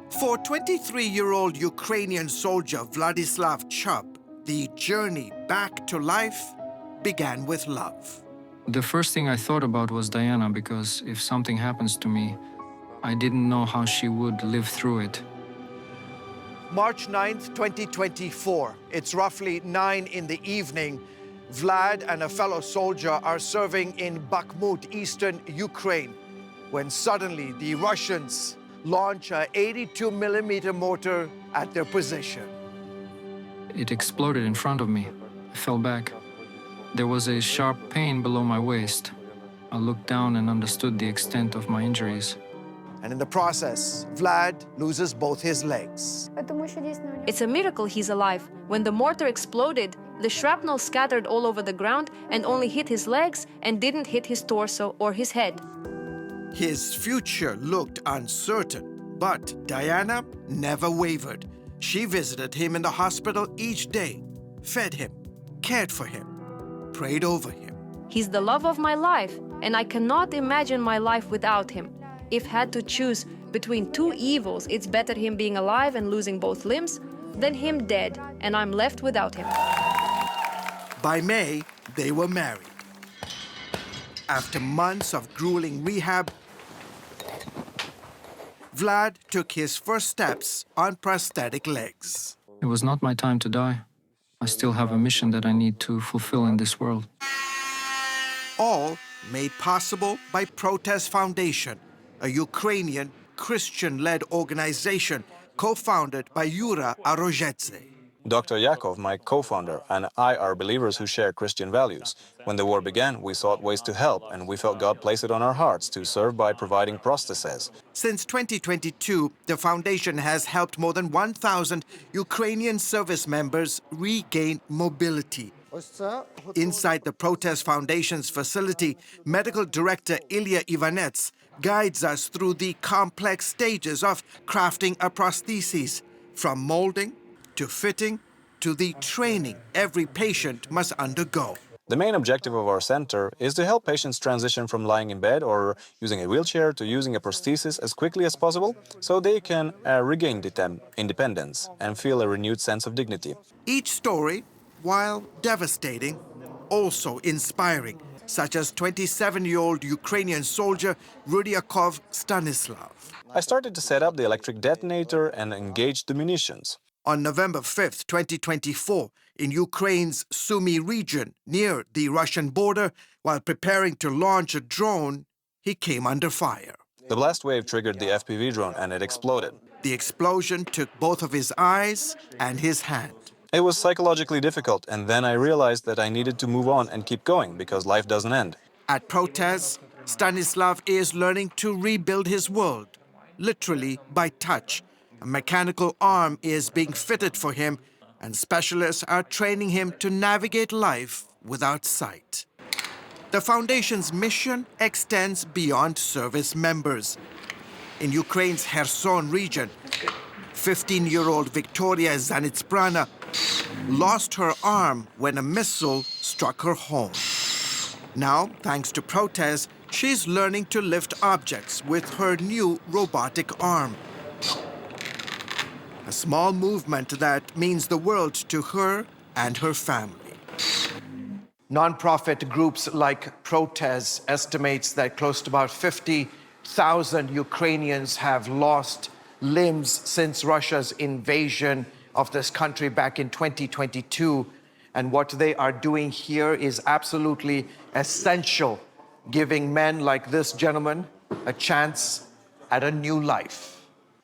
For 23-year-old Ukrainian soldier Vladislav Chup, the journey back to life began with love. The first thing I thought about was Diana, because if something happens to me, I didn't know how she would live through it. March 9th, 2024. It's roughly 9 in the evening. Vlad and a fellow soldier are serving in Bakhmut, eastern Ukraine, when suddenly the Russians launch a 82mm mortar at their position. It exploded in front of me. I fell back. There was a sharp pain below my waist. I looked down and understood the extent of my injuries. And in the process, Vlad loses both his legs. It's a miracle he's alive. When the mortar exploded, the shrapnel scattered all over the ground and only hit his legs and didn't hit his torso or his head. His future looked uncertain, but Diana never wavered. She visited him in the hospital each day, fed him, cared for him, prayed over him. He's the love of my life, and I cannot imagine my life without him. If had to choose between two evils, it's better him being alive and losing both limbs than him dead, and I'm left without him. By May, they were married. After months of grueling rehab, Vlad took his first steps on prosthetic legs. It was not my time to die. I still have a mission that I need to fulfill in this world. All made possible by Protest Foundation, a Ukrainian Christian-led organization co-founded by Yura Arozhetse. Dr. Yakov, my co-founder, and I are believers who share Christian values. When the war began, we sought ways to help, and we felt God place it on our hearts to serve by providing prostheses. Since 2022, the foundation has helped more than 1,000 Ukrainian service members regain mobility. Inside the Protest Foundation's facility, medical director Ilya Ivanets guides us through the complex stages of crafting a prosthesis, from molding to fitting to the training every patient must undergo. The main objective of our center is to help patients transition from lying in bed or using a wheelchair to using a prosthesis as quickly as possible so they can regain independence and feel a renewed sense of dignity. Each story, while devastating, also inspiring, such as 27-year-old Ukrainian soldier Rudyakov Stanislav. I started to set up the electric detonator and engage the munitions. On November 5th, 2024, in Ukraine's Sumy region, near the Russian border, while preparing to launch a drone, he came under fire. The blast wave triggered the FPV drone and it exploded. The explosion took both of his eyes and his hand. It was psychologically difficult, and then I realized that I needed to move on and keep going because life doesn't end. At Protest, Stanislav is learning to rebuild his world, literally by touch. A mechanical arm is being fitted for him, and specialists are training him to navigate life without sight. The foundation's mission extends beyond service members. In Ukraine's Kherson region, 15-year-old Victoria Zanitsprana lost her arm when a missile struck her home. Now, thanks to Protest, she's learning to lift objects with her new robotic arm. A small movement that means the world to her and her family. Non-profit groups like Protest estimates that close to about 50,000 Ukrainians have lost limbs since Russia's invasion of this country back in 2022. And what they are doing here is absolutely essential, giving men like this gentleman a chance at a new life.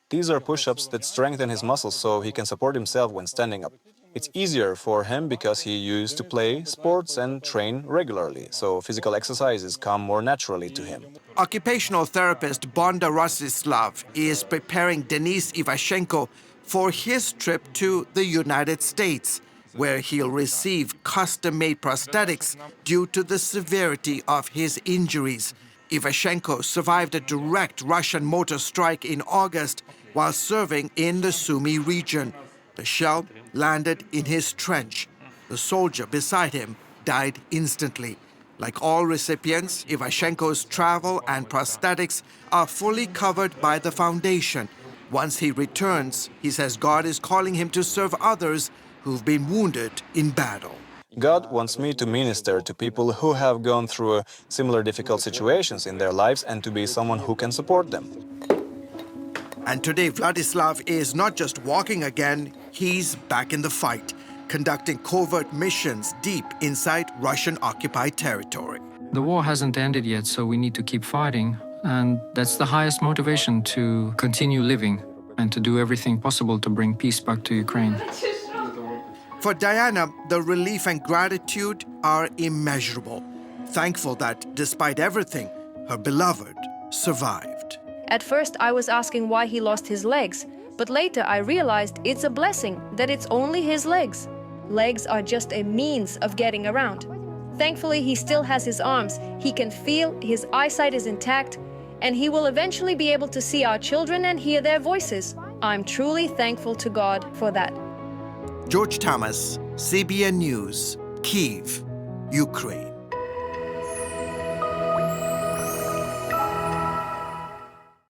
These are push-ups that strengthen his muscles so he can support himself when standing up. It's easier for him because he used to play sports and train regularly, so physical exercises come more naturally to him. Occupational therapist Bonda Rostislav is preparing Denis Ivashenko for his trip to the United States, where he'll receive custom-made prosthetics due to the severity of his injuries. Ivashenko survived a direct Russian mortar strike in August while serving in the Sumy region. The shell landed in his trench. The soldier beside him died instantly. Like all recipients, Ivashenko's travel and prosthetics are fully covered by the foundation. Once he returns, he says God is calling him to serve others who've been wounded in battle. God wants me to minister to people who have gone through similar difficult situations in their lives and to be someone who can support them. And today, Vladislav is not just walking again, he's back in the fight, conducting covert missions deep inside Russian-occupied territory. The war hasn't ended yet, so we need to keep fighting. And that's the highest motivation to continue living and to do everything possible to bring peace back to Ukraine. For Diana, the relief and gratitude are immeasurable. Thankful that, despite everything, her beloved survived. At first, I was asking why he lost his legs, but later I realized it's a blessing that it's only his legs. Legs are just a means of getting around. Thankfully, he still has his arms, he can feel, his eyesight is intact, and he will eventually be able to see our children and hear their voices. I'm truly thankful to God for that. George Thomas, CBN News, Kyiv, Ukraine.